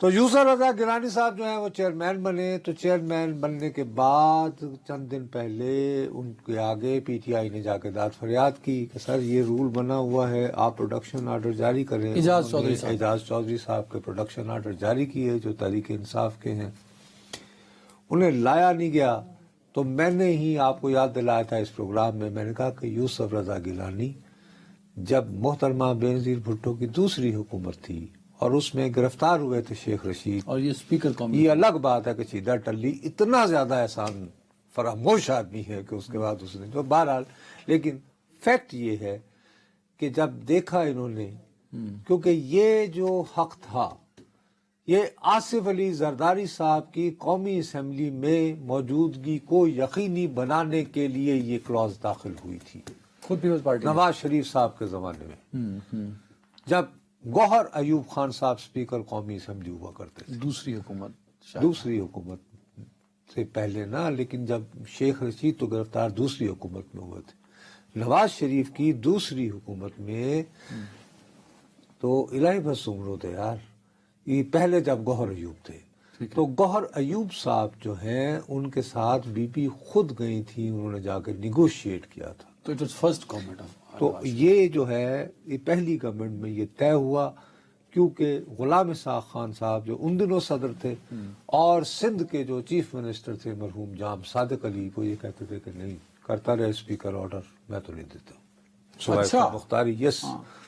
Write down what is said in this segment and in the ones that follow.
تو یوسف رضا گیلانی صاحب جو ہیں وہ چیئرمین بنے. تو چیئرمین بننے کے بعد چند دن پہلے ان کے آگے پی ٹی آئی نے جا کے داد فریاد کی کہ سر یہ رول بنا ہوا ہے, آپ پروڈکشن آرڈر جاری کریں. اعجاز چودھری صاحب, اعجاز چودھری صاحب کے پروڈکشن آرڈر جاری کیے جو تحریک انصاف کے ہیں, انہیں لایا نہیں گیا. تو میں نے ہی آپ کو یاد دلایا تھا اس پروگرام میں نے کہا کہ یوسف رضا گیلانی جب محترمہ بینظیر بھٹو کی دوسری حکومت تھی اور اس میں گرفتار ہوئے تھے شیخ رشید, اور یہ اسپیکر قومی, یہ الگ بات ہے کہ سیدھا ٹلی اتنا زیادہ احسان فراموش آدمی ہے کہ اس کے بعد اس نے جو بہرحال, لیکن فیکٹ یہ ہے کہ جب دیکھا انہوں نے, کیونکہ یہ جو حق تھا یہ آصف علی زرداری صاحب کی قومی اسمبلی میں موجودگی کو یقینی بنانے کے لیے یہ کلاز داخل ہوئی تھی خود پیپلز پارٹی, نواز شریف صاحب کے زمانے میں, جب گوہر ایوب خان صاحب اسپیکر قومی اسمبلی ہوا کرتے تھے. دوسری حکومت, دوسری حکومت سے پہلے نہ, لیکن جب شیخ رشید تو گرفتار دوسری حکومت میں ہوئے تھے. نواز شریف کی دوسری حکومت میں تو الہی بس عمرو تھے یار, یہ پہلے جب گوہر ایوب تھے. تو گوہر ایوب صاحب جو ہیں ان کے ساتھ بی پی خود گئی تھی, انہوں نے جا کے نیگوشیٹ کیا تھا. تو it was first government of, تو یہ جو ہے یہ پہلی گورنمنٹ میں یہ طے ہوا, کیونکہ غلام اسحاق خان صاحب جو ان دنوں صدر تھے اور سندھ کے جو چیف منسٹر تھے مرحوم جام صادق علی, وہ یہ کہتے تھے کہ نہیں کرتا رہے اسپیکر آرڈر, میں تو نہیں دیتا. اچھا مختاری یس,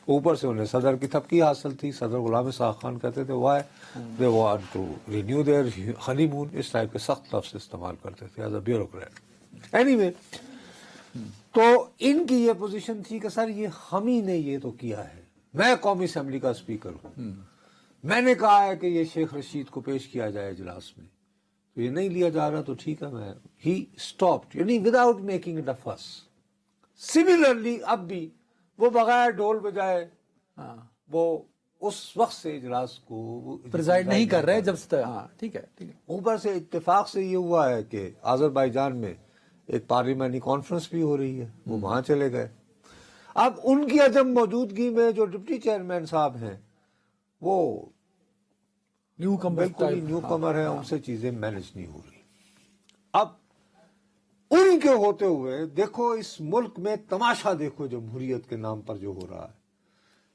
اوپر سے انہیں صدر کی تھپکی حاصل تھی. صدر غلام اسحاق خان کہتے تھے why they want to renew their honeymoon, اس ٹائپ کے سخت لفظ استعمال کرتے تھے as a bureaucrat. Anyway, تو ان کی یہ پوزیشن تھی کہ سر یہ ہم ہی نے یہ تو کیا ہے, میں قومی اسمبلی کا اسپیکر ہوں, میں نے کہا ہے کہ یہ شیخ رشید کو پیش کیا جائے اجلاس میں, تو یہ نہیں لیا جا رہا تو ٹھیک ہے, میں ہی اسٹاپڈ, یعنی وداؤٹ میکنگ اٹ اے فس. سملرلی اب بھی وہ بغیر ڈھول بجائے وہ اس وقت سے اجلاس کو پریزائڈ نہیں کر رہے جب سے, ہاں ٹھیک ہے ٹھیک ہے. اوپر سے اتفاق سے یہ ہوا ہے کہ آذربائیجان میں ایک پارلیمانی کانفرنس بھی ہو رہی ہے, وہ وہاں چلے گئے. اب ان کی عدم موجودگی میں جو ڈپٹی چیئرمین صاحب ہیں وہ نیو کمر, بالکل ہی نیو کمر ہیں, ان سے چیزیں مینج نہیں ہو رہی. اب ان کے ہوتے ہوئے دیکھو اس ملک میں تماشا دیکھو جمہوریت کے نام پر جو ہو رہا ہے.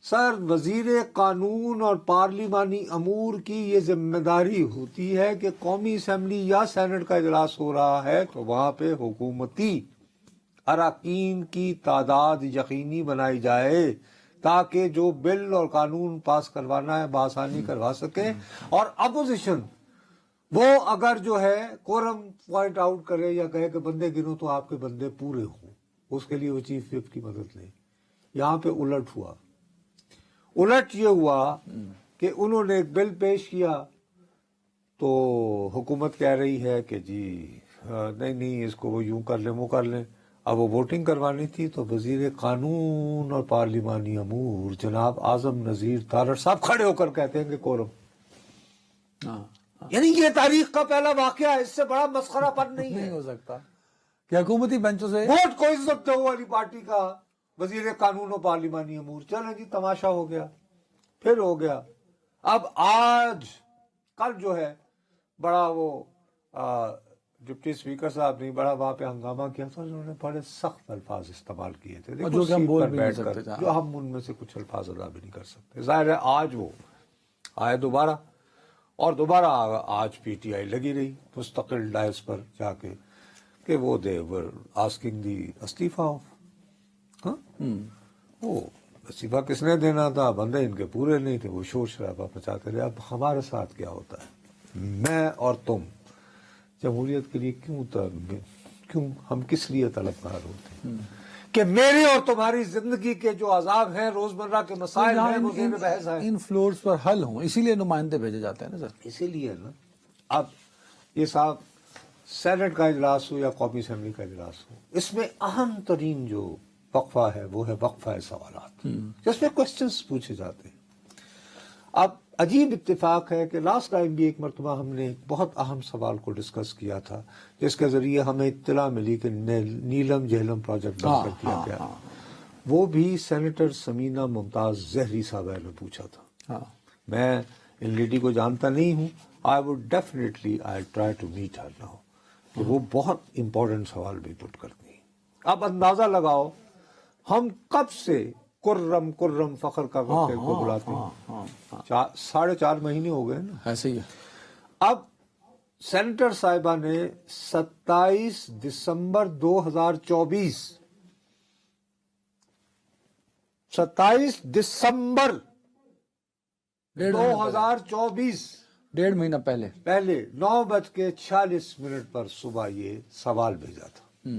سر وزیر قانون اور پارلیمانی امور کی یہ ذمہ داری ہوتی ہے کہ قومی اسمبلی یا سینٹ کا اجلاس ہو رہا ہے تو وہاں پہ حکومتی اراکین کی تعداد یقینی بنائی جائے تاکہ جو بل اور قانون پاس کروانا ہے بآسانی کروا سکے. اور اپوزیشن وہ اگر جو ہے کورم پوائنٹ آؤٹ کرے یا کہے کہ بندے گنو تو آپ کے بندے پورے ہوں, اس کے لیے وہ چیف وپ کی مدد لے. یہاں پہ الٹ ہوا. الٹ یہ ہوا کہ انہوں نے ایک بل پیش کیا تو حکومت کہہ رہی ہے کہ جی نہیں اس کو وہ یوں کر لیں وہ کر لیں. اب وہ ووٹنگ کروانی تھی تو وزیر قانون اور پارلیمانی امور جناب اعظم نذیر تارڑ صاحب کھڑے ہو کر کہتے ہیں کہ کورم. یعنی یہ تاریخ کا پہلا واقعہ ہے, اس سے بڑا مسخرہ پن نہیں ہو سکتا کہ حکومتی بینچوں سے ووٹ کو عزت دو والی پارٹی کا وزیر قانون و پارلیمانی امور. چلیں جی تماشا ہو گیا, پھر ہو گیا. اب آج کل جو ہے بڑا وہ ڈپٹی اسپیکر صاحب نے بڑا وہاں پہ ہنگامہ کیا تھا, انہوں نے بڑے سخت الفاظ استعمال کیے تھے جو کہ ہم بول بھی نہیں سکتے, جو ہم ان میں سے کچھ الفاظ ادا بھی نہیں کر سکتے. ظاہر ہے آج وہ آئے دوبارہ اور دوبارہ آج پی ٹی آئی لگی رہی مستقل ڈائس پر جا کے کہ وہ دے ور آسکنگ دی استعفیٰ آف. وہ استعفیٰ کس نے دینا تھا, بندے ان کے پورے نہیں تھے, وہ شور شرابہ مچاتے رہے. اب ہمارے ساتھ کیا ہوتا ہے, میں اور تم جمہوریت کے لیے کیوں ہم کس لیے طلبگار ہوتے ہیں کہ میری اور تمہاری زندگی کے جو عذاب ہیں, روزمرہ کے مسائل ہیں, وہ زیر بحث ہیں, ان فلورز پر حل ہوں, اسی لیے نمائندے بھیجے جاتے ہیں نا سر. اسی لیے نا اب یہ صاحب سینٹ کا اجلاس ہو یا قومی اسمبلی کا اجلاس ہو, اس میں اہم ترین جو وقفہ ہے وہ ہے وقفہ سوالات, جس میں کوسچنز پوچھے جاتے ہیں. اب عجیب اتفاق ہے کہ لاسٹ ٹائم بھی ایک مرتبہ ہم نے ایک بہت اہم سوال کو ڈسکس کیا تھا جس کے ذریعے ہمیں اطلاع ملی کہ نیلم جہلم پروجیکٹ بن کر کیا گیا. وہ بھی سینیٹر سمینہ ممتاز زہری صاحب نے پوچھا تھا. میں ان لیڈی کو جانتا نہیں ہوں. I would definitely I try to meet her now. کہ وہ بہت امپورٹنٹ سوال بھی پٹ کرتی ہیں. اب اندازہ لگاؤ ہم کب سے کرم کرم فخر کا کو بلاتے ہیں. 4.5 مہینے ہو گئے نا. ایسے ہی ہے. اب سینیٹر صاحبہ نے 27 دسمبر 2024 27 دسمبر 2024 1.5 مہینہ پہلے 9:46 پر صبح یہ سوال بھیجا تھا،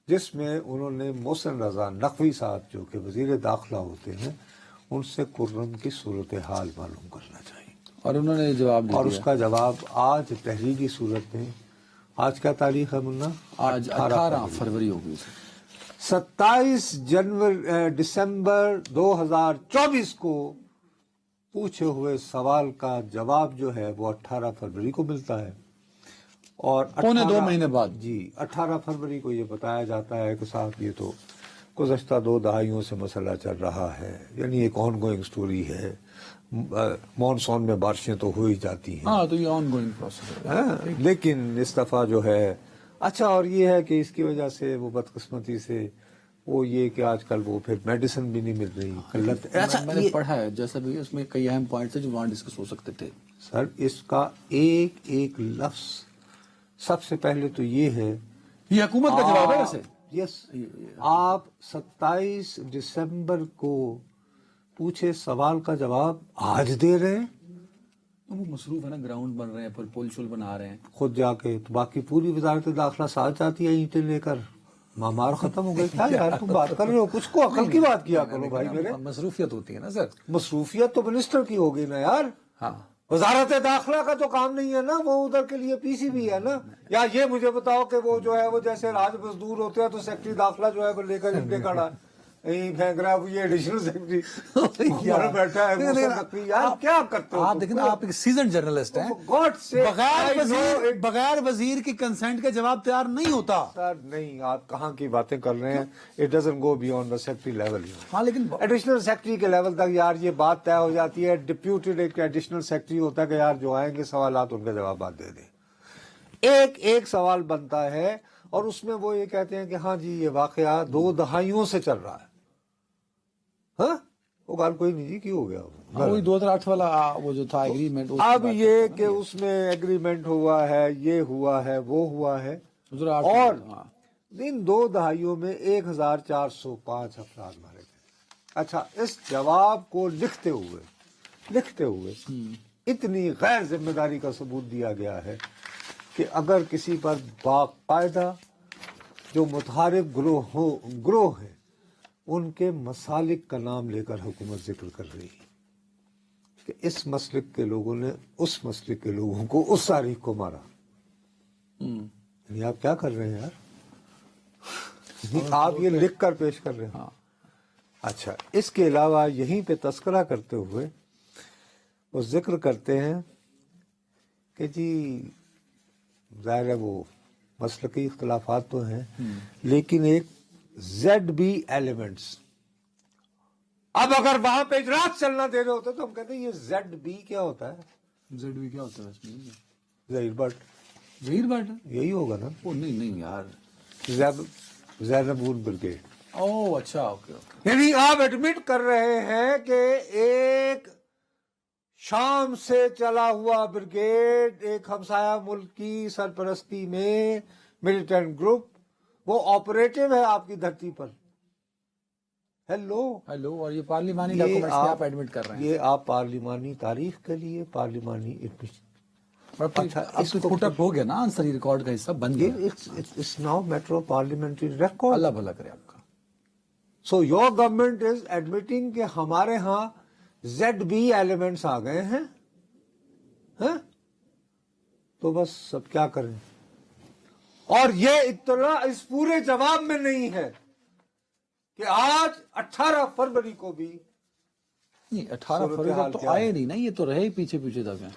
جس میں انہوں نے محسن رضا نقوی صاحب جو کہ وزیر داخلہ ہوتے ہیں ان سے کرم کی صورتحال معلوم کرنا چاہیے. اور انہوں نے جواب دیا. اور اس کا جواب آج تحریری صورت میں، آج کیا تاریخ ہے منا؟ آج 18 فروری ہوگی. 27 دسمبر 2024 کو پوچھے ہوئے سوال کا جواب جو ہے وہ 18 فروری کو ملتا ہے. اور 2 مہینے بعد جی 18 فروری کو یہ بتایا جاتا ہے کہ صاحب یہ تو گزشتہ 2 دہائیوں سے مسئلہ چل رہا ہے، یعنی ایک آن گوئنگ سٹوری ہے. مانسون میں بارشیں تو ہو ہی جاتی ہیں. ہاں تو یہ آن گوئنگ پروسیس ہے. لیکن اس دفعہ جو ہے اچھا، اور یہ ہے کہ اس کی وجہ سے وہ بدقسمتی سے وہ یہ کہ آج کل وہ پھر میڈیسن بھی نہیں مل رہی. قلت میں نے پڑھا ہے جیسا بھی اس میں کئی اہم پوائنٹس ہیں جو وہاں ڈسکس ہو سکتے تھے. سر اس کا ایک لفظ سب سے پہلے تو یہ ہے، یہ حکومت کا جواب ہے ویسے. یس، آپ 27 دسمبر کو پوچھے سوال کا جواب آج دے رہے ہیں. وہ مصروف ہے نا، گراؤنڈ بن رہے ہیں، پھر پل شل بنا رہے ہیں. خود جا کے تو باقی پوری وزارت داخلہ ساتھ آتی ہے اینٹیں لے کر. مامار ختم ہو گئے. کیا یار تم بات کر رہے ہو، کچھ کو عقل کی بات کیا کرو بھائی میرے. مصروفیت ہوتی ہے نا سر. مصروفیت تو منسٹر کی ہوگی نا یار. ہاں وزارت داخلہ کا تو کام نہیں ہے نا، وہ ادھر کے لیے پی سی بھی ہے نا. یا یہ مجھے بتاؤ کہ وہ جو ہے وہ جیسے راج مزدور ہوتے ہیں تو سیکٹری داخلہ جو ہے وہ لے کر ان کے کھڑا پھینک رہا ہے، یہ ایڈیشنل سیکٹری بیٹھا ہے. یار کیا کرتے ہو آپ دیکھیں، آپ ایک سیزن جرنلسٹ ہیں. بغیر وزیر کی کنسنٹ کے جواب تیار نہیں ہوتا. سر نہیں، آپ کہاں کی باتیں کر رہے ہیں. It doesn't go beyond the secretary level. ہاں لیکن ایڈیشنل سیکٹری کے لیول تک یار یہ بات طے ہو جاتی ہے. ڈپیوٹیڈ ایک ایڈیشنل سیکٹری ہوتا ہے کہ یار جو آئیں گے سوالات ان کے جوابات دے دیں. ایک سوال بنتا ہے اور اس میں وہ یہ کہتے ہیں کہ ہاں جی یہ واقعہ 2 دہائیوں سے چل رہا ہے. ہاں وہ گال کوئی نہیں جی، کی ہو گیا وہی 2008 والا وہ جو تھا ایگریمنٹ. اب یہ کہ اس میں ایگریمنٹ ہوا ہے، یہ ہوا ہے، وہ ہوا ہے. اور ان 2 دہائیوں میں 1405 افراد مارے گئے. اچھا، اس جواب کو لکھتے ہوئے اتنی غیر ذمہ داری کا ثبوت دیا گیا ہے کہ اگر کسی پر باقاعدہ جو متحارب گروہ ہیں ان کے مسالک کا نام لے کر حکومت ذکر کر رہی ہے کہ اس مسلک کے لوگوں نے اس مسلک کے لوگوں کو اس تاریخ کو مارا. یعنی آپ کیا کر رہے ہیں یار؟ آپ یہ لکھ کر پیش کر رہے ہیں. اچھا، اس کے علاوہ یہیں پہ تذکرہ کرتے ہوئے وہ ذکر کرتے ہیں کہ جی ظاہر ہے وہ مسلکی اختلافات تو ہیں لیکن ایک زیڈ بی ایلیمنٹس. اب اگر وہاں پہ اجلاس چلنا دے رہے ہوتے تو ہم کہتے ہیں یہ زیڈ بی کیا ہوتا ہے. زیڈ بی کیا ہوتا ہے اس میں؟ ظہیر بٹ یہی ہوگا نا. وہ نہیں یار، زینبون بریگیڈ. او اچھا، اوکے. یعنی آپ ایڈمٹ کر رہے ہیں کہ ایک شام سے چلا ہوا بریگیڈ، ایک ہمسایہ ملک کی سرپرستی میں ملیٹنٹ گروپ، وہ آپریٹو ہے آپ کی دھرتی پر. ہیلو، اور یہ پارلیمانی ڈاکومنٹس آپ ایڈمٹ کر رہے ہیں. یہ آپ پارلیمانی تاریخ کے لیے پارلیمانی ایڈمیشن. اچھا، اب تو پٹ اپ ہو گیا نا، آنسر ریکارڈ کا حصہ بن گیا. It's now matter of parliamentary record. Allah بھلا کرے آپ کا. So your government is admitting کہ ہمارے ہاں زیڈ بی ایلیمنٹس آ گئے ہیں. تو بس سب کیا کریں. اور یہ اطلاع اس پورے جواب میں نہیں ہے کہ آج 18 فروری کو بھی 18 فروری تک تو آئے نہیں نا، یہ تو رہے پیچھے تک ہیں.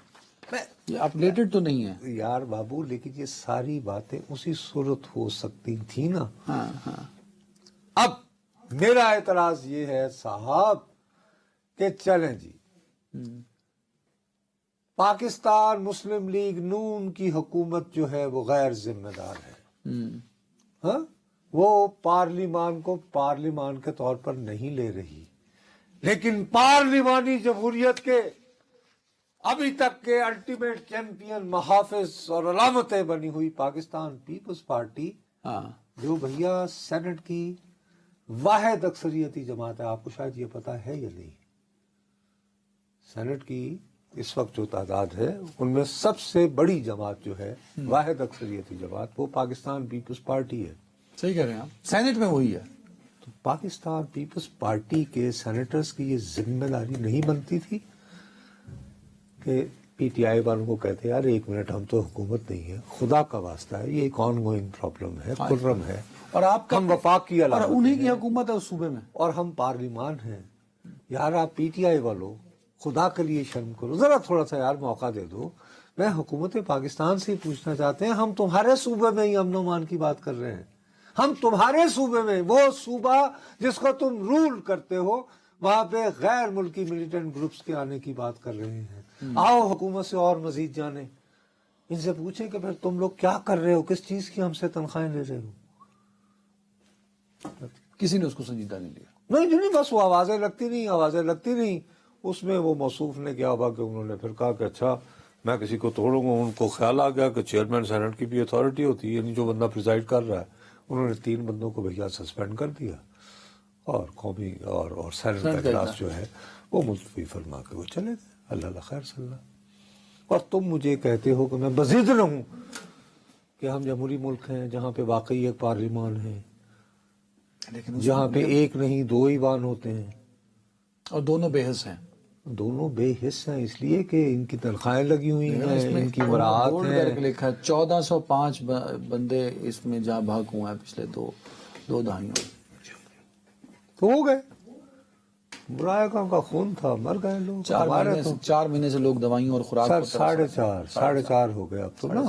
یہ اپڈیٹڈ تو نہیں ہے یار بابو، لیکن یہ ساری باتیں اسی صورت ہو سکتی تھی نا. اب میرا اعتراض یہ ہے صاحب کہ چلیں جی پاکستان مسلم لیگ نون کی حکومت جو ہے وہ غیر ذمہ دار ہے. ہاں وہ پارلیمان کو پارلیمان کے طور پر نہیں لے رہی، لیکن پارلیمانی جمہوریت کے ابھی تک کے الٹیمیٹ چیمپئن، محافظ اور علامتیں بنی ہوئی پاکستان پیپلز پارٹی، ہاں جو بھیا سینٹ کی واحد اکثریتی جماعت ہے. آپ کو شاید یہ پتا ہے یا نہیں، سینٹ کی اس وقت جو تعداد ہے ان میں سب سے بڑی جماعت جو ہے واحد اکثریتی جماعت وہ پاکستان پیپلز پارٹی ہے. صحیح کہہ رہے ہیں آپ، سینٹ میں وہی ہے. تو پاکستان پیپلز پارٹی کے سینیٹرز کی یہ ذمہ داری نہیں بنتی تھی کہ پی ٹی آئی والوں کو کہتے یار ایک منٹ، ہم تو حکومت نہیں ہے، خدا کا واسطہ ہے، یہ ایک آن گوئنگ پرابلم ہے، خرم ہے، اور آپ کا ہم وفاق کی اور علامت انہی کی ہیں، حکومت ہے اس صوبے میں. اور ہم پارلیمان ہیں. یار آپ پی ٹی آئی والوں خدا کے لیے شرم کرو، ذرا تھوڑا سا یار موقع دے دو. میں حکومت پاکستان سے ہی پوچھنا چاہتے ہیں، ہم تمہارے صوبے میں ہی امن و امان کی بات کر رہے ہیں، ہم تمہارے صوبے میں، وہ صوبہ جس کو تم رول کرتے ہو، وہاں پہ غیر ملکی ملیٹنٹ گروپس کے آنے کی بات کر رہے ہیں. آؤ حکومت سے اور مزید جانیں، ان سے پوچھیں کہ پھر تم لوگ کیا کر رہے ہو، کس چیز کی ہم سے تنخواہیں لے رہے ہو. کسی نے اس کو سنجیدہ نہیں لیا. نہیں، بس وہ آوازیں لگتی نہیں. اس میں وہ موصوف نے کیا ہوا کہ انہوں نے پھر کہا کہ اچھا میں کسی کو توڑوں گا. ان کو خیال آ گیا کہ چیئرمین سینٹ کی بھی اتھارٹی ہوتی ہے، یعنی جو بندہ پریزائڈ کر رہا ہے. انہوں نے 3 بندوں کو بھیا سسپینڈ کر دیا اور قومی اور سینٹ کا اجلاس جو ہے وہ ملتوی فرما کے وہ چلے گئے. اللہ خیر صلی اللہ. اور تم مجھے کہتے ہو کہ میں بزد رہوں کہ ہم جمہوری ملک ہیں جہاں پہ واقعی ایک پارلیمان ہے، لیکن جہاں پہ ایک نہیں 2 ایوان ہوتے ہیں، اور دونوں بے حس ہیں. دونوں بے حص ہیں اس لیے کہ ان کی تنخواہیں لگی ہوئی ہیں، اس میں ان کی مراعات بورڈ ہیں. کر کے لکھا ہے 1405 بندے اس میں جہاں بھاگ ہوئے ہیں پچھلے دو دہائیوں. تو ہو گئے، برائے کا خون تھا، مر گئے لوگ. 4 مہینے سے لوگ دوائیوں اور خوراک کو ساڑھے چار ہو گئے اب تو نا.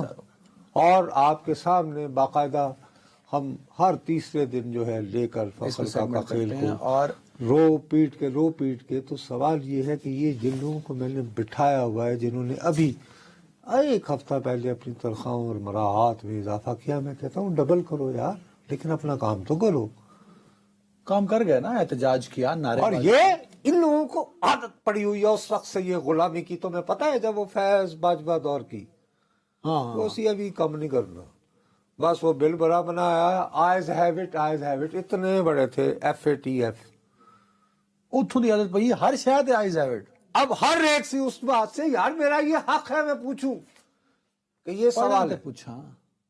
اور آپ کے سامنے باقاعدہ ہم ہر تیسرے دن جو ہے لے کر فصل کا کھیل کو اور رو پیٹ کے. تو سوال یہ ہے کہ یہ جن لوگوں کو میں نے بٹھایا ہوا ہے، جنہوں نے ابھی 1 ہفتہ پہلے اپنی تنخواہوں اور مراعات میں اضافہ کیا، میں کہتا ہوں ڈبل کرو یار، لیکن اپنا کام تو کرو. کام کر گئے نا، احتجاج کیا، نعرے اور بازی. یہ ان لوگوں کو عادت پڑی ہوئی ہے اس وقت سے یہ غلامی کی. تمہیں پتہ ہے جب وہ فیض باجوہ دور کی ہاں تو اسی ابھی کم نہیں کرنا، بس وہ بل بڑا بنایا، آئیز ہیو اٹ اتنے بڑے تھے، FATF. اتھوں دی عادت پئی ہر شاید آئیز ہے. اب ہر ایک سے اس بات سے یار میرا یہ حق ہے میں پوچھوں کہ یہ سوال ہے. پوچھا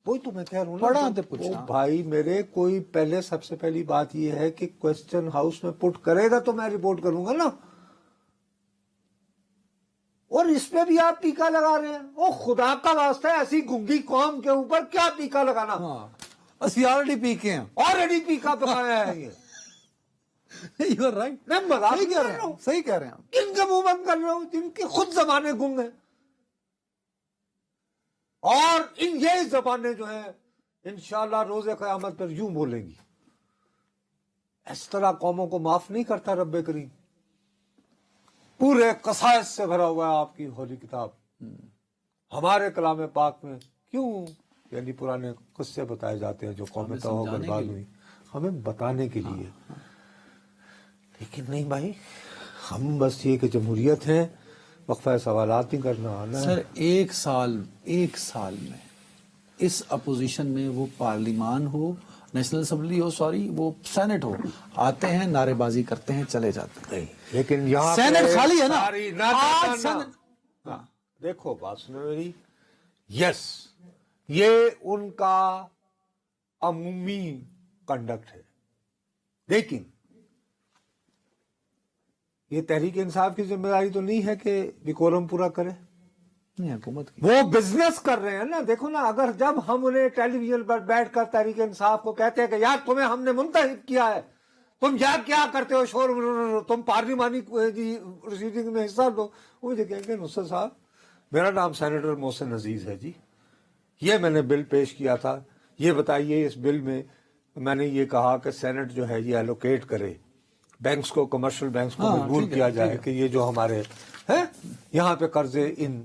وہی تو میں کہہ رہا ہوں پڑھا نا. تے پوچھا. بھائی میرے کوئی پہلے سب سے پہلی بات یہ ہے کہ کوسچن ہاؤس میں پٹ کرے گا تو میں رپورٹ کروں گا نا. اور اس پہ بھی آپ ٹیکا لگا رہے ہیں. وہ خدا کا واسطہ ہے، ایسی گنگی قوم کے اوپر کیا ٹیکا لگانا. اسی آلریڈی پی کے ہیں. آلریڈی ٹیکا پکایا ہے یہ. You are right. میں مذاق نہیں کر رہا ہوں، صحیح کہہ رہے ہیں. کن کے منہ بند کر رہا ہوں جن کی خود زبانیں گنگ ہیں. اور یہ زبانیں جو ہیں انشاءاللہ روز قیامت پر یوں بولیں گی. اس طرح قوموں کو معاف نہیں کرتا رب کریم. پورے قصائص سے بھرا ہوا ہے آپ کی ہولی کتاب. ہمارے کلام پاک میں کیوں یعنی پرانے قصے بتائے جاتے ہیں جو قومیں تباہ و برباد ہوئی، ہمیں بتانے کے لیے. لیکن نہیں بھائی، ہم بس یہ کہ جمہوریت ہے، وقفہ سوالات نہیں کرنا آنا ہے. سر ایک سال میں اس اپوزیشن میں، وہ پارلیمان ہو، نیشنل اسمبلی ہو، سوری وہ سینٹ ہو، آتے ہیں نعرے بازی کرتے ہیں چلے جاتے ہیں. لیکن یہاں سینٹ خالی ہے نا. دیکھو بات سنو میری. یس، یہ ان کا عمومی کنڈکٹ ہے، لیکن یہ تحریک انصاف کی ذمہ داری تو نہیں ہے کہ ڈیکورم پورا کرے. نہیں، حکومت کی وہ بزنس کر رہے ہیں نا. دیکھو نا، اگر جب ہم انہیں ٹیلی ویژن پر بیٹھ کر تحریک انصاف کو کہتے ہیں کہ یار تمہیں ہم نے منتخب کیا ہے، تم کیا کرتے ہو شور، تم پارلیمانی پروسیڈنگ میں حصہ لو، وہ مجھے کہیں گے نصرت صاحب میرا نام سینیٹر محسن عزیز ہے جی، یہ میں نے بل پیش کیا تھا، یہ بتائیے اس بل میں میں نے یہ کہا کہ سینٹ جو ہے یہ ایلوکیٹ کرے، بینکس کو، کمرشل بینکس کو مجبور کیا جائے کہ یہ جو ہمارے ہیں یہاں پہ قرضے ان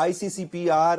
ICCPR,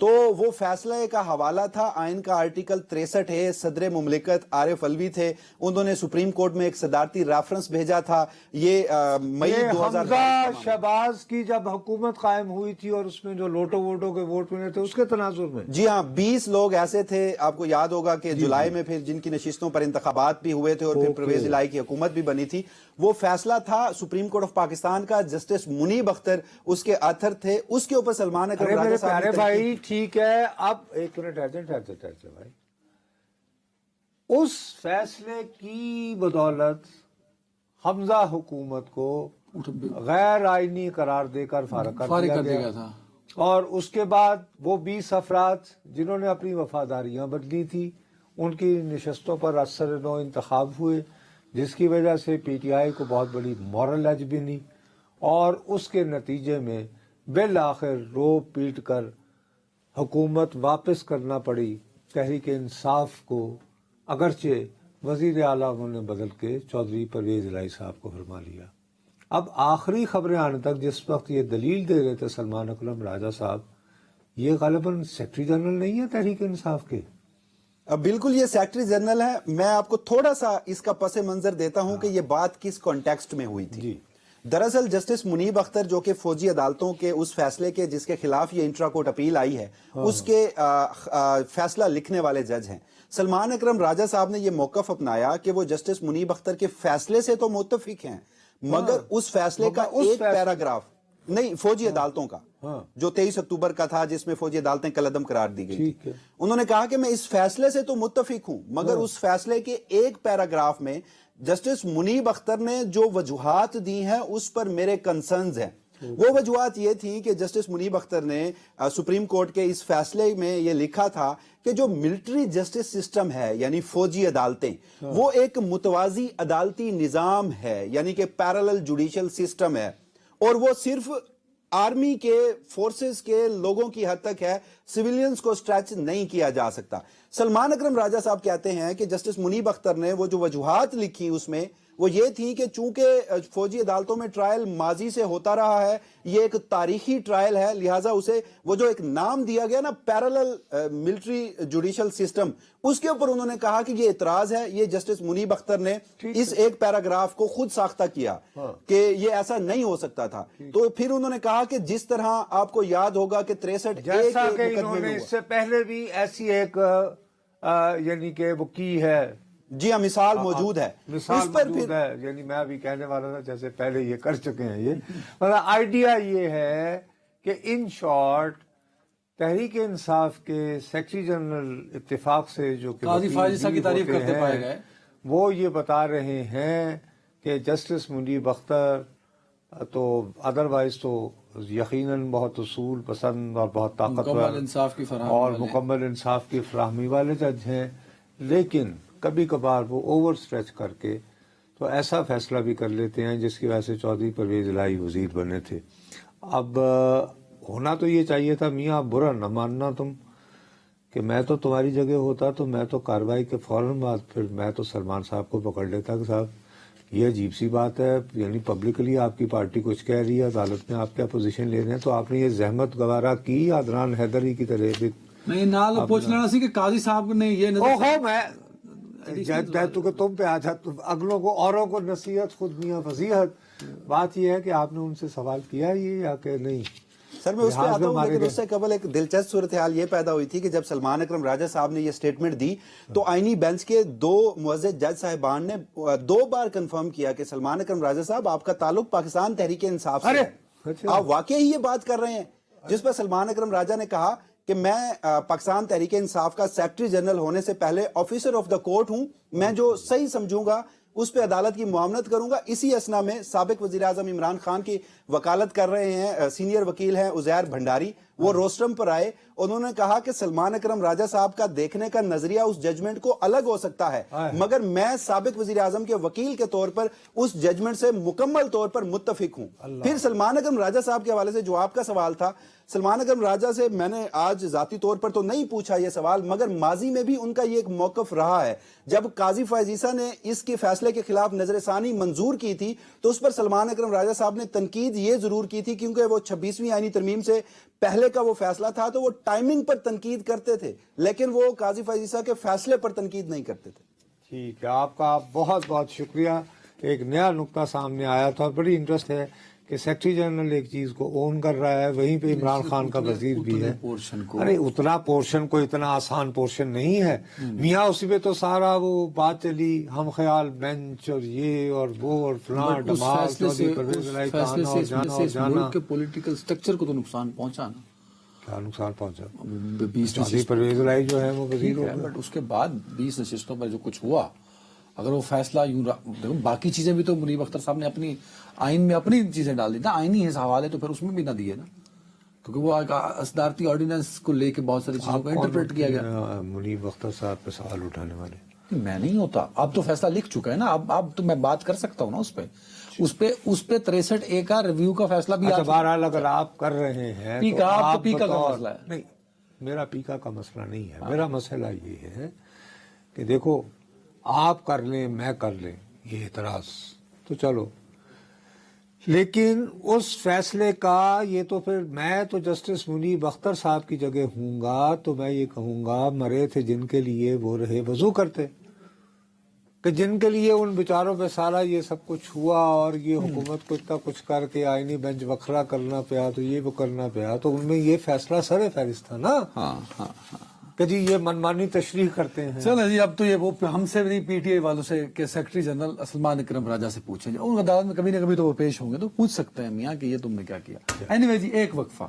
تو وہ فیصلہ کا حوالہ تھا آئین کا آرٹیکل 63 ہے. صدر مملکت عارف الوی تھے, انہوں نے سپریم کورٹ میں ایک صدارتی ریفرنس بھیجا تھا. یہ مئی 2000 حمزہ شہباز کی جب حکومت قائم ہوئی تھی اور اس میں جو لوٹو ووٹوں کے ووٹ ملے تھے اس کے تناظر میں, جی ہاں 20 لوگ ایسے تھے, آپ کو یاد ہوگا کہ جولائی میں پھر جن کی نشستوں پر انتخابات بھی ہوئے تھے اور پھر پرویز الہی کی حکومت بھی بنی تھی. وہ فیصلہ تھا سپریم کورٹ آف پاکستان کا, جسٹس منیب اختر اس کے آتھر تھے. اس کے اوپر سلمان اکرم راجہ صاحب نے بھائی ٹھیک ہے, اب ایک منٹ ٹھہرتے بھائی, اس فیصلے کی بدولت حمزہ حکومت کو غیر آئینی قرار دے کر فارغ کر دیا گیا تھا, اور اس کے بعد وہ 20 افراد جنہوں نے اپنی وفاداریاں بدلی تھی ان کی نشستوں پر اثر نو انتخاب ہوئے, جس کی وجہ سے پی ٹی آئی کو بہت بڑی مورل ایج ملی, اور اس کے نتیجے میں بالآخر رو پیٹ کر حکومت واپس کرنا پڑی تحریک انصاف کو, اگرچہ وزیر اعلیٰ انہوں نے بدل کے چودھری پرویز الہی صاحب کو فرما لیا. اب آخری خبریں آنے تک جس وقت یہ دلیل دے رہے تھے سلمان اکرم راجہ صاحب, یہ غالباً سیکرٹری جنرل نہیں ہے تحریک انصاف کے. بالکل یہ سیکرٹری جنرل ہے. میں آپ کو تھوڑا سا اس کا پس منظر دیتا ہوں کہ یہ بات کس کانٹیکسٹ میں ہوئی تھی. دراصل جسٹس منیب اختر جو کہ فوجی عدالتوں کے اس فیصلے کے جس کے خلاف یہ انٹرا کورٹ اپیل آئی ہے اس کے فیصلہ لکھنے والے جج ہیں. سلمان اکرم راجہ صاحب نے یہ موقف اپنایا کہ وہ جسٹس منیب اختر کے فیصلے سے تو متفق ہیں, مگر اس فیصلے کا ایک پیراگراف نہیں, فوجی عدالتوں کا جو 23 اکتوبر کا تھا جس میں فوجی عدالتیں کالعدم قرار دی گئی, انہوں نے کہا کہ میں اس فیصلے سے تو متفق ہوں, مگر اس فیصلے کے ایک پیراگراف میں جسٹس منیب اختر نے جو وجوہات دی ہیں اس پر میرے کنسرنز ہیں. وہ وجوہات یہ تھی کہ جسٹس منیب اختر نے سپریم کورٹ کے اس فیصلے میں یہ لکھا تھا کہ جو ملٹری جسٹس سسٹم ہے یعنی فوجی عدالتیں, وہ ایک متوازی عدالتی نظام ہے, یعنی کہ پیرالل جوڈیشل سسٹم ہے, اور وہ صرف آرمی کے فورسز کے لوگوں کی حد تک ہے, سویلینز کو سٹریچ نہیں کیا جا سکتا. سلمان اکرم راجہ صاحب کہتے ہیں کہ جسٹس منیب اختر نے وہ جو وجوہات لکھی اس میں وہ یہ تھی کہ چونکہ فوجی عدالتوں میں ٹرائل ماضی سے ہوتا رہا ہے, یہ ایک تاریخی ٹرائل ہے, لہٰذا اسے وہ جو ایک نام دیا گیا نا پیرالل ملٹری جوڈیشل سسٹم, اس کے اوپر انہوں نے کہا کہ یہ اعتراض ہے. یہ جسٹس منیب اختر نے اس ایک پیراگراف کو خود ساختہ کیا کہ یہ ایسا نہیں ہو سکتا تھا. تو پھر انہوں نے کہا کہ جس طرح آپ کو یاد ہوگا کہ 63 جیسا کہ انہوں نے اس سے پہلے بھی ایسی ایک یعنی کہ وہ کی ہے, جی ہاں مثال موجود ہے, مثال موجود ہے, یعنی میں ابھی کہنے والا تھا جیسے پہلے یہ کر چکے ہیں. یہ مطلب آئیڈیا یہ ہے کہ ان شارٹ تحریک انصاف کے سیکرٹری جنرل اتفاق سے جو کہ قاضی فائز کی تعریف کرتے پائے گئے, وہ یہ بتا رہے ہیں کہ جسٹس منیب اختر تو ادروائز تو یقیناً بہت اصول پسند اور بہت طاقتور اور مکمل انصاف کی فراہمی والے جج ہیں, لیکن کبھی کبھار وہ اوور سٹریچ کر کے تو ایسا فیصلہ بھی کر لیتے ہیں جس کی وجہ سے چودھری پرویز الہی وزیر بنے تھے. اب ہونا تو یہ چاہیے تھا, میاں برا نہ ماننا تم, کہ میں تو تمہاری جگہ ہوتا تو میں تو کارروائی کے فوراً بعد پھر میں تو سلمان صاحب کو پکڑ لیتا کہ صاحب یہ عجیب سی بات ہے, یعنی پبلکلی آپ کی پارٹی کچھ کہہ رہی ہے, عدالت میں آپ کیا پوزیشن لے رہے ہیں, تو آپ نے یہ زحمت گوارا کی عدنان حیدری کی طرح نہیں نال پوچھ لینا سی کہ قاضی صاحب نے یہ میں تم پہ آ جاتا, اگلوں کو اوروں کو نصیحت خود میاں فضیحت. بات یہ ہے کہ آپ نے ان سے سوال کیا یہ یا کہ نہیں. سر میں اس پہ آتا ہوں, لیکن اس سے قبل ایک دلچسپ صورتحال یہ پیدا ہوئی تھی کہ جب سلمان اکرم راجہ صاحب نے یہ سٹیٹمنٹ دی تو آئینی بینچ کے 2 معزز جج صاحبان نے 2 بار کنفرم کیا کہ سلمان اکرم راجہ صاحب آپ کا تعلق پاکستان تحریک انصاف سے ہے, آپ واقعی یہ بات کر رہے ہیں. جس پر سلمان اکرم راجہ نے کہا کہ میں پاکستان تحریک انصاف کا سیکرٹری جنرل ہونے سے پہلے آفیسر آف دا کورٹ ہوں, میں جو صحیح سمجھوں گا اس پہ عدالت کی معاملت کروں گا. اسی اسنا میں سابق وزیر اعظم عمران خان کی وکالت کر رہے ہیں سینئر وکیل ہیں عزیر بھنڈاری, وہ روسٹرم پر آئے, انہوں نے کہا کہ سلمان اکرم راجہ صاحب کا دیکھنے کا نظریہ اس ججمنٹ کو الگ ہو سکتا ہے, مگر میں سابق وزیر اعظم کے وکیل کے طور پر اس ججمنٹ سے مکمل طور پر متفق ہوں. پھر سلمان اکرم راجہ صاحب کے حوالے سے جو آپ کا سوال تھا, سلمان اکرم راجہ سے میں نے آج ذاتی طور پر تو نہیں پوچھا یہ سوال, مگر ماضی میں بھی ان کا یہ ایک موقف رہا ہے. جب قاضی فائز عیسیٰ نے اس کے فیصلے کے خلاف نظر ثانی منظور کی تھی تو اس پر سلمان اکرم راجہ صاحب نے تنقید یہ ضرور کی تھی, کیونکہ وہ 26ویں آئینی ترمیم سے پہلے کا وہ فیصلہ تھا تو وہ ٹائمنگ پر تنقید کرتے تھے لیکن وہ قاضی فائز عیسیٰ کے فیصلے پر تنقید نہیں کرتے تھے. ٹھیک ہے، آپ کا بہت بہت شکریہ. ایک نیا نقطہ سامنے آیا تھا. بڑی انٹرسٹ ہے کہ سیکرٹری جنرل ایک چیز کو اون کر رہا ہے، وہیں پہ عمران خان کا وزیر بھی ہے. ارے اتنا پورشن کو اتنا آسان پورشن نہیں ہے میاں. اسی پہ تو سارا وہ بات چلی، ہم خیال بینچ اور یہ اور وہ اور فلاں ڈمال چودھری پرویز الہی کا آنا اور جانا اور جانا. کے پولیٹیکل سٹرکچر کو تو نقصان پہنچا نا. کیا نقصان پہنچا؟ 20 چودھری پرویز الہی جو ہے وہ وزیر ہو گئے. بٹ اس کے بعد 20 نشستوں پر جو کچھ ہوا، اگر وہ فیصلہ یوں دیکھو باقی چیزیں بھی تو منیب اختر صاحب نے اپنی آئین میں اپنی چیزیں ڈال دی نا. آئینی ہے حوالے تو پھر اس میں بھی نہ دیے نا، کیونکہ وہ صدارتی آرڈیننس کو لے کے بہت ساری چیزوں کو انٹرپریٹ کیا گیا. منیب اختر صاحب پہ سوال اٹھانے والے میں نہیں ہوتا. اب تو فیصلہ لکھ چکا ہے نا. اب تو میں بات کر سکتا ہوں نا اس پہ 63A کا ریویو کا فیصلہ بھی. اچھا بہرحال اگر آپ کر رہے ہیں پیکا، آپ تو پیکا کا مسئلہ ہے. نہیں، میرا پیکا کا مسئلہ نہیں ہے. میرا مسئلہ یہ ہے کہ دیکھو آپ کر لیں میں کر لیں یہ اعتراض تو چلو، لیکن اس فیصلے کا یہ تو پھر میں تو جسٹس منیب اختر صاحب کی جگہ ہوں گا تو میں یہ کہوں گا مرے تھے جن کے لیے وہ رہے وضو کرتے، کہ جن کے لیے ان بیچاروں پہ سارا یہ سب کچھ ہوا اور یہ حکومت کو اتنا کچھ کر کے آئینی بینچ وکھرا کرنا پیا تو یہ وہ کرنا پیا، تو ان میں یہ فیصلہ سر فہرست تھا نا. ہاں کہ جی یہ منمانی تشریح کرتے ہیں. چلو جی، اب تو یہ وہ ہم سے نہیں پی ٹی آئی والوں سے کہ سیکرٹری جنرل سلمان اکرم راجہ سے پوچھیں. ان عدالت میں کبھی نہ کبھی تو وہ پیش ہوں گے تو پوچھ سکتے ہیں میاں کہ یہ تم نے کیا کیا. اینی وے جی، ایک وقفہ.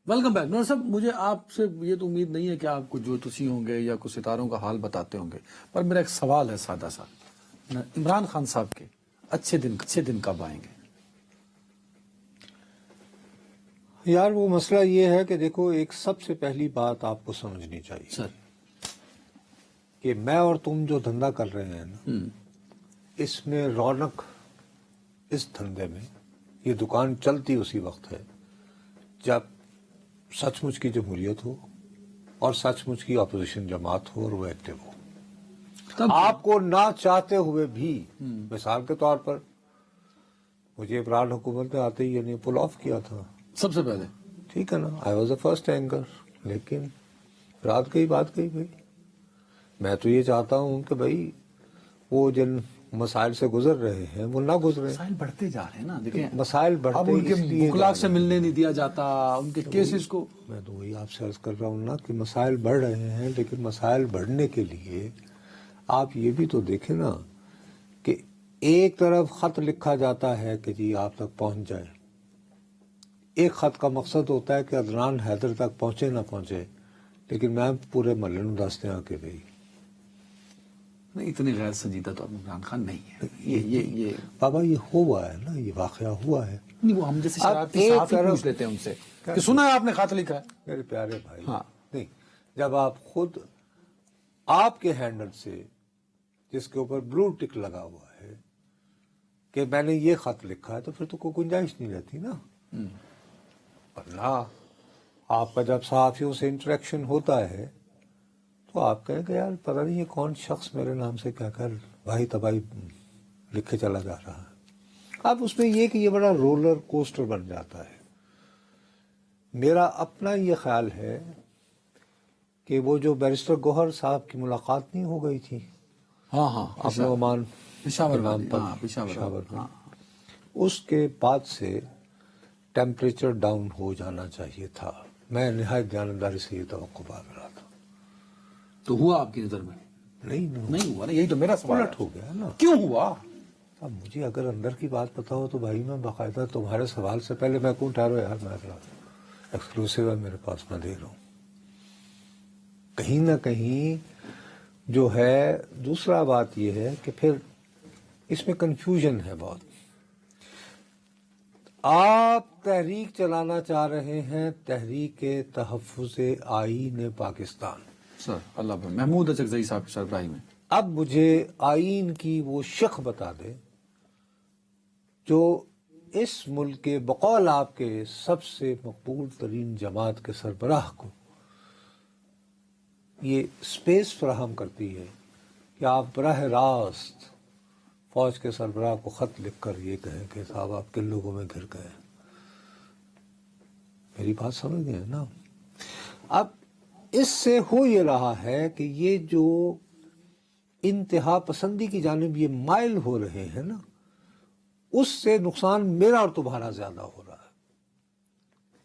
Welcome back. نور صاحب، مجھے آپ سے یہ تو امید نہیں ہے کہ آپ کو جو تسی ہوں گے یا کچھ ستاروں کا حال بتاتے ہوں گے، پر میرا ایک سوال ہے سادہ سا. عمران خان صاحب کے اچھے دن کب آئیں گے؟ یار وہ مسئلہ یہ ہے کہ دیکھو ایک سب سے پہلی بات آپ کو سمجھنی چاہیے سر کہ میں اور تم جو دھندا کر رہے ہیں نا، اس میں رونق اس دھندے میں یہ دکان چلتی اسی وقت ہے جب سچ مچ کی جمہوریت ہو اور سچ مچ کی اپوزیشن جماعت ہو اور وہ ایکٹیو ہو. آپ کو نہ چاہتے ہوئے بھی، مثال کے طور پر مجھے عمران حکومت میں آتے ہی یعنی پل آف کیا تھا سب سے پہلے، ٹھیک ہے نا، I was a first anchor, لیکن رات گئی بات گئی بھائی. میں تو یہ چاہتا ہوں کہ بھائی وہ جن مسائل سے گزر رہے ہیں وہ نہ گزرے. مسائل بڑھتے جا رہے ہیں نا. دیکھیں مسائل بڑھتے اب ان کے بکلاک سے ملنے نہیں دیا جاتا، ان کے کیسز کو. میں تو وہی آپ سے عرض کر رہا ہوں نا کہ مسائل بڑھ رہے ہیں، لیکن مسائل بڑھنے کے لیے آپ یہ بھی تو دیکھیں نا کہ ایک طرف خط لکھا جاتا ہے کہ جی آپ تک پہنچ جائے. ایک خط کا مقصد ہوتا ہے کہ عدنان حیدر تک پہنچے نہ پہنچے، لیکن میں پورے محلے نوں دستے ہاں کہ بھائی نہیں، اتنی غیر سنجیدہ تو عمران خان نہیں ہے. یہ بابا یہ ہوا ہے نا، یہ واقعہ ہوا ہے. نہیں، وہ ہم جیسے شرارتی صحافی پوچھ لیتے ہیں ان سے کہ سنا ہے آپ نے خط لکھا ہے. میرے پیارے بھائی، ہاں، نہیں، جب آپ خود آپ کے ہینڈل سے جس کے اوپر بلو ٹک لگا ہوا ہے کہ میں نے یہ خط لکھا ہے تو پھر تو کوئی گنجائش نہیں رہتی نا. ورنہ آپ کا جب صحافیوں سے انٹریکشن ہوتا ہے تو آپ کہیں کہ یار پتہ نہیں یہ کون شخص میرے نام سے کیا کر بھائی تباہی لکھے چلا جا رہا ہے. اب اس میں یہ کہ یہ بڑا رولر کوسٹر بن جاتا ہے. میرا اپنا یہ خیال ہے کہ وہ جو بیرسٹر گوہر صاحب کی ملاقات نہیں ہو گئی تھی ہاں اپنے عمان پشاور پشاور میں، اس کے بعد سے ٹیمپریچر ڈاؤن ہو جانا چاہیے تھا. میں نہایت دیانتداری سے یہ توقع کر رہا تھا. تو ہوا آپ کی نظر میں؟ نہیں ہوا نا. یہی تو میرا سوال الٹ ہو گیا نا. کیوں ہوا؟ اب مجھے اگر اندر کی بات پتا ہو تو بھائی میں باقاعدہ تمہارے سوال سے پہلے میں کون ٹھہرو یار، میں ایکسکلوسیو ہے میرے پاس، میں دے رہا ہوں. کہیں نہ کہیں جو ہے دوسرا بات یہ ہے کہ پھر اس میں کنفیوژن ہے بہت. آپ تحریک چلانا چاہ رہے ہیں، تحریک تحفظ آئین پاکستان. سر اللہ محمود اچکزئی صاحب کی سربراہی میں. اب مجھے آئین کی وہ شق بتا دے جو اس ملک کے بقول آپ کے سب سے مقبول ترین جماعت کے سربراہ کو یہ سپیس فراہم کرتی ہے کہ آپ براہ راست فوج کے سربراہ کو خط لکھ کر یہ کہیں کہ صاحب آپ کن لوگوں میں گھر گئے. میری بات سمجھ گئے نا. اب اس سے ہو یہ رہا ہے کہ یہ جو انتہا پسندی کی جانب یہ مائل ہو رہے ہیں نا، اس سے نقصان میرا اور تمہارا زیادہ ہو رہا ہے.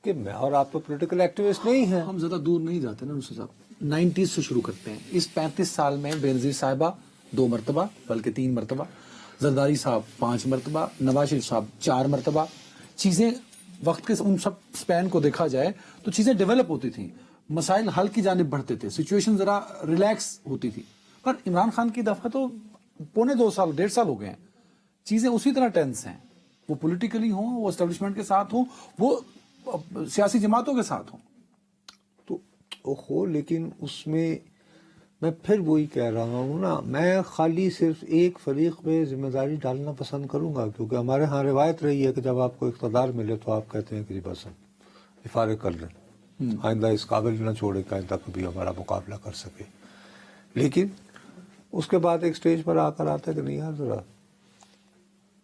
کہ میں اور آپ تو پولیٹیکل ایکٹیوسٹ نہیں ہیں. ہم زیادہ دور نہیں جاتے نا نصر صاحب، 90s سے شروع کرتے ہیں. اس 35 سال میں بینظیر صاحبہ 2 مرتبہ بلکہ 3 مرتبہ، زرداری صاحب 5 مرتبہ، نواز شریف صاحب 4 مرتبہ. چیزیں وقت کے ان سب سپین کو دیکھا جائے تو چیزیں ڈیولپ ہوتی تھیں، مسائل حل کی جانب بڑھتے تھے، سچویشن ذرا ریلیکس ہوتی تھی. پر عمران خان کی دفعہ تو 1.5 سال 1.5 سال ہو گئے ہیں، چیزیں اسی طرح ٹینس ہیں. وہ پولیٹیکلی ہوں، وہ اسٹیبلشمنٹ کے ساتھ ہوں، وہ سیاسی جماعتوں کے ساتھ ہوں. تو ہو، لیکن اس میں پھر وہی کہہ رہا ہوں نا، میں خالی صرف ایک فریق پہ ذمہ داری ڈالنا پسند کروں گا، کیونکہ ہمارے ہاں روایت رہی ہے کہ جب آپ کو اقتدار ملے تو آپ کہتے ہیں کہ جی بس ہم افارغ کر لیں، آئندہ اس قابل نہ چھوڑے کہ آئندہ کبھی ہمارا مقابلہ کر سکے. لیکن اس کے بعد ایک سٹیج پر آ کر آتا ہے کہ نہیں یار ذرا،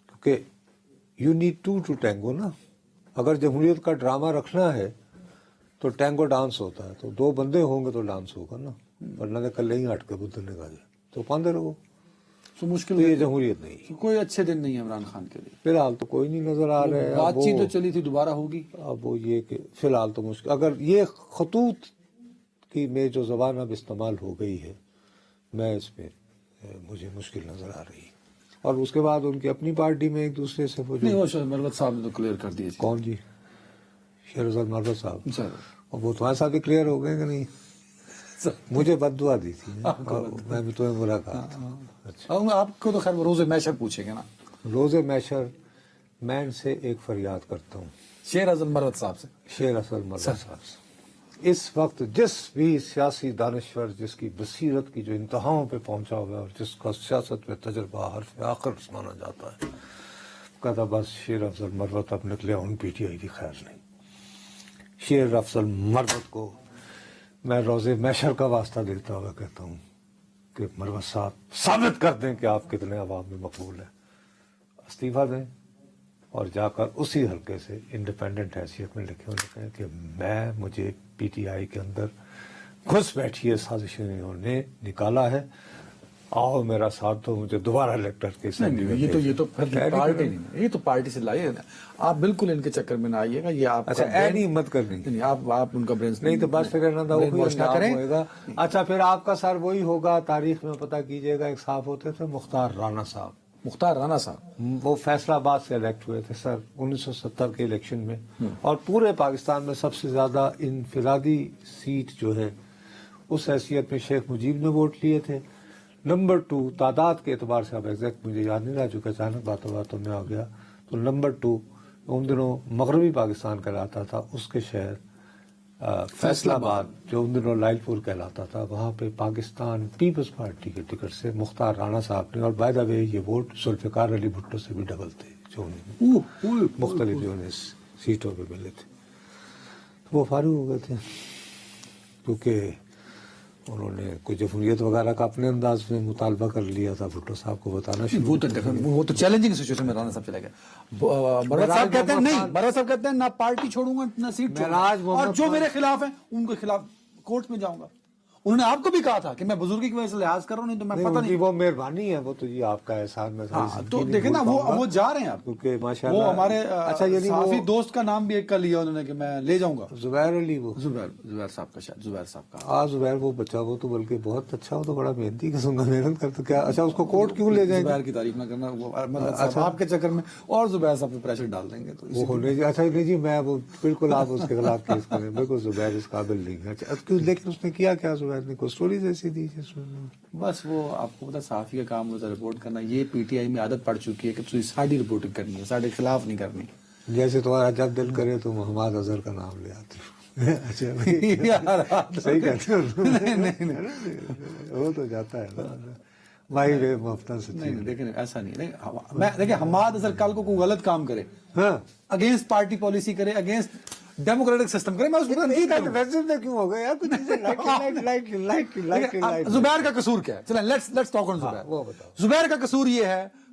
کیونکہ یو نیڈ ٹو ٹینگو نا. اگر جمہوریت کا ڈرامہ رکھنا ہے تو ٹینگو ڈانس ہوتا ہے، تو 2 بندے ہوں گے تو ڈانس ہوگا نا، ورنہ کل ہی ہٹ کے بدھ نے کہا جائے تو پاندے رہو. تو مشکل یہ جمہوریت نہیں. کوئی اچھے دن نہیں ہے عمران خان کے لیے. فی الحال تو کوئی نہیں نظر آ رہا ہے. بات چیت جو چلی تھی دوبارہ ہوگی. اب وہ یہ کہ فی الحال تو مشکل، اگر یہ خطوط کی میں جو زبان اب استعمال ہو گئی ہے، میں اس میں مجھے مشکل نظر آ رہی ہے. اور اس کے بعد ان کی اپنی پارٹی میں ایک دوسرے سے نہیں، وہ مروت صاحب نے تو کلیئر کر دیا. کون جی؟ شیر افضل مروت صاحب. سر اور وہ تمہارے ساتھ بھی کلیئر ہو گئے کہ نہیں؟ مجھے بد دعا دی تھی، میں بھی تمہیں برا کہا تھا. اچھا، آپ کو تو خیر روز میشر پوچھیں گے نا. روز میشر مین سے ایک فریاد کرتا ہوں، شیر افضل مروت صاحب سے. شیر افضل مروت صاحب سے. اس وقت جس بھی سیاسی دانشور جس کی بصیرت کی جو انتہاؤں پہ پہنچا ہوا ہے اور جس کا سیاست میں تجربہ حرف آخر مانا جاتا ہے، کہتا بس شیر افضل مروت اب نکلے ان پی ٹی آئی کی خیر نہیں. شیر افضل مروت کو میں روز میشر کا واسطہ دیتا ہوا کہتا ہوں کہ مروت صاحب ثابت کر دیں کہ آپ کتنے عوام میں مقبول ہیں، استعفیٰ دیں اور جا کر اسی حلقے سے انڈیپینڈنٹ حیثیت میں لکھیں کہ مجھے پی ٹی آئی کے اندر گھس بیٹھی سازشیں انہوں نے نکالا ہے، آؤ میرا ساتھ دو، مجھے دوبارہ الیکٹر کے یہ تو پھر پارٹی نہیں ہے، یہ تو پارٹی سے لائیے. آپ بالکل ان کے چکر میں نہ آئیے گا. یہ آپ اچھا ایڈ ہی مت کرنی، آپ ان کا برین نہیں تو بس پھر ہوئے گا. اچھا پھر آپ کا سر وہی ہوگا، تاریخ میں پتہ کیجئے گا. ایک صاحب ہوتے تھے مختار رانا صاحب. مختار رانا صاحب وہ فیصلہ آباد سے الیکٹ ہوئے تھے سر 1970 کے الیکشن میں، اور پورے پاکستان میں سب سے زیادہ انفرادی سیٹ جو ہے اس حیثیت میں شیخ مجیب نے ووٹ لیے تھے. نمبر 2 تعداد کے اعتبار سے، اب ایگزیکٹ مجھے یاد نہیں رہا چونکہ اچانک باتوں میں آ گیا، تو نمبر 2 ان دنوں مغربی پاکستان کہلاتا تھا، اس کے شہر فیصلہ آباد جو ان دنوں لائل پور کہلاتا تھا، وہاں پہ پاکستان پیپلز پارٹی کے ٹکٹ سے مختار رانا صاحب نے، اور بائی دا وے یہ ووٹ ذوالفقار علی بھٹو سے بھی ڈبل تھے جو مختلف جو سیٹوں پہ ملے تھے. وہ فارغ ہو گئے تھے کیونکہ انہوں نے کوئی جمہوریت وغیرہ کا اپنے انداز میں مطالبہ کر لیا تھا. بھٹو صاحب کو بتانا شروع، وہ تو چیلنجنگ سچویشن میں رانا صاحب چلے گئے. مروت صاحب کہتے ہیں نہیں، مروت صاحب کہتے ہیں نہ پارٹی چھوڑوں گا نہ سیٹ چھوڑوں گا، اور جو میرے خلاف ہیں ان کے خلاف کورٹ میں جاؤں گا. انہوں نے آپ کو بھی کہا تھا کہ میں بزرگی کی وجہ سے لحاظ کر رہا ہوں، نہیں تو میں پتہ نہیں. وہ مہربانی ہے، وہ تو یہ آپ کا احسان میں تو دیکھیں نا وہ جا رہے ہیں آپ، کیونکہ ماشاءاللہ وہ ہمارے اچھا یعنی صحافی دوست کا نام بھی ایک کا لیا انہوں نے کہ میں لے جاؤں گا. زبیر علی، وہ زبیر صاحب کا، شاید زبیر صاحب کا. زبیر وہ بچہ، وہ تو بلکہ بہت اچھا، وہ تو بڑا محنتی قسم کا محنت کرتا. کیا اچھا اس کو کورٹ کیوں لے جائیں؟ زبیر کی تعریف نہ کرنا، وہ آپ کے چکر میں اور زبیر صاحب پہ پریشر ڈال دیں گے. تو وہ ہونے اچھا نہیں جی، میں وہ بالکل آپ اس کے خلاف کیس کریں، بالکل زبیر اس قابل نہیں ہے. لیکن اس نے کیا زبیر نے کوئی سٹوریز ایسی دی جس میں بس وہ آپ کو پتا صحافی کا کام ہوتا ہے رپورٹ کرنا. یہ پی ٹی آئی میں عادت پڑ چکی ہے کہ تھی ساڑھی رپورٹنگ کرنی ہے، ساڑھے خلاف نہیں کرنی. جیسے تمہارا جب دل کرے تو محمد اظہر کا نام لے آتے ہو. اچھا صحیح کہتے ہو. نہیں وہ تو جاتا ہے بھائی وے مفتن سے. نہیں دیکھیں ایسا نہیں. میں دیکھیں حماد اظہر کل کو کوئی غلط کام کرے، اگینسٹ پارٹی پالیسی کرے، اگینسٹ ڈیموکریٹک سسٹم کرے، میں اس ویسے کیوں ہو گیا یار کچھ زبیر کا قصور کیا ہے؟ چلیں لیٹس ٹاک آن زبیر. زبیر کا قصور یہ ہے